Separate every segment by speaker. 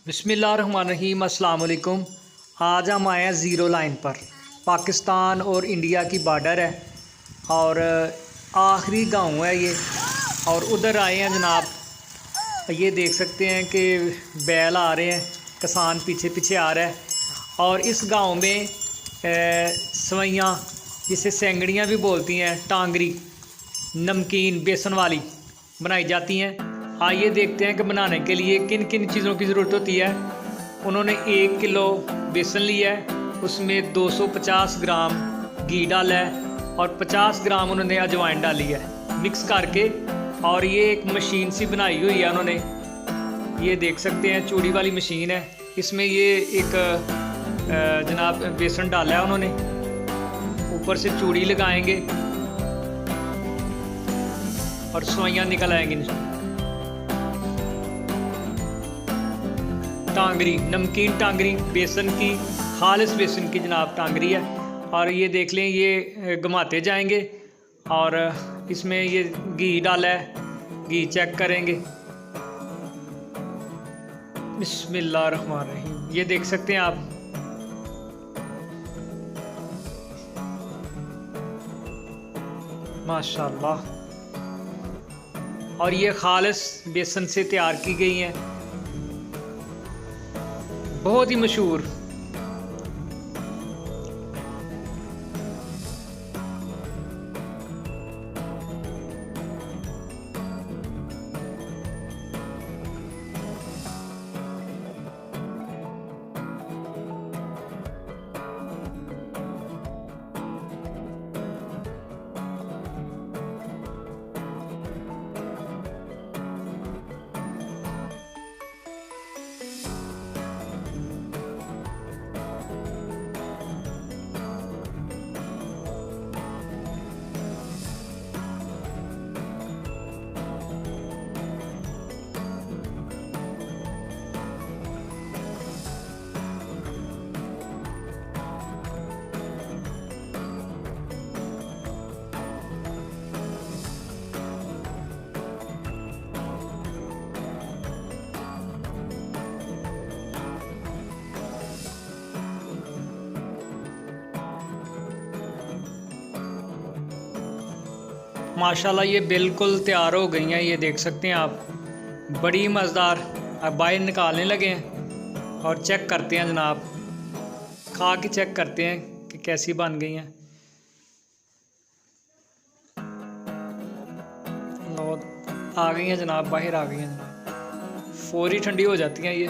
Speaker 1: बिस्मिल्लाहिर्रहमानिर्रहीम अस्सलाम वालेकुम। आज हम आए हैं ज़ीरो लाइन पर। पाकिस्तान और इंडिया की बॉर्डर है और आखिरी गांव है ये। और उधर आए हैं जनाब, ये देख सकते हैं कि बैल आ रहे हैं, किसान पीछे पीछे आ रहा है। और इस गांव में सवैयाँ, जिसे सेंगड़ियाँ भी बोलती हैं, टांगरी नमकीन बेसन वाली बनाई जाती हैं। आइए देखते हैं कि बनाने के लिए किन किन चीज़ों की ज़रूरत होती है। उन्होंने 1 किलो बेसन लिया है, उसमें 250 ग्राम घी डाला है और 50 ग्राम उन्होंने अजवाइन डाली है मिक्स करके। और ये एक मशीन सी बनाई हुई है उन्होंने, ये देख सकते हैं चूड़ी वाली मशीन है। इसमें ये एक जनाब बेसन डाला है उन्होंने, ऊपर से चूड़ी लगाएंगे और सवैयाँ निकल आएंगी। टांगरी नमकीन टांगरी बेसन की, खालिस बेसन की जनाब टांगरी है। और ये देख लें, ये घुमाते जाएंगे और इसमें ये घी डाला है, घी चेक करेंगे। बिस्मिल्लाहिर्रहमानिर्रहीम, ये देख सकते हैं आप। माशाल्लाह। और ये खालिस बेसन से तैयार की गई हैं, बहुत ही मशहूर। माशाल्लाह ये बिल्कुल तैयार हो गई हैं, ये देख सकते हैं आप, बड़ी मज़ेदार। अब बाहर निकालने लगे हैं और चेक करते हैं जनाब, खा के चेक करते हैं कि कैसी बन गई हैं। और आ गई हैं जनाब, बाहर आ गई हैं जनाब, फौरी ठंडी हो जाती हैं ये।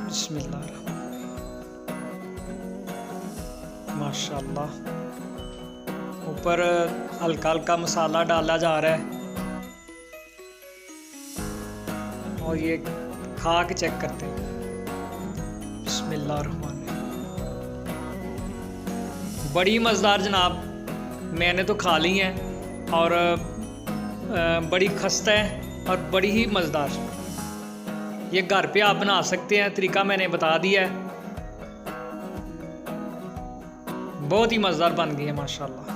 Speaker 1: बिस्मिल्लाह, माशाल्लाह। ऊपर हल्का हल्का मसाला डाला जा रहा है और ये खा के चेक करते हैं। बिस्मिल्लाहिर्रहमानिर्रहीम, बड़ी मज़ेदार जनाब। मैंने तो खा ली हैं और बड़ी खस्ता है और बड़ी ही मज़ेदार। ये घर पे आप बना सकते हैं, तरीका मैंने बता दिया है। बहुत ही मज़ेदार बन गई है माशाल्लाह।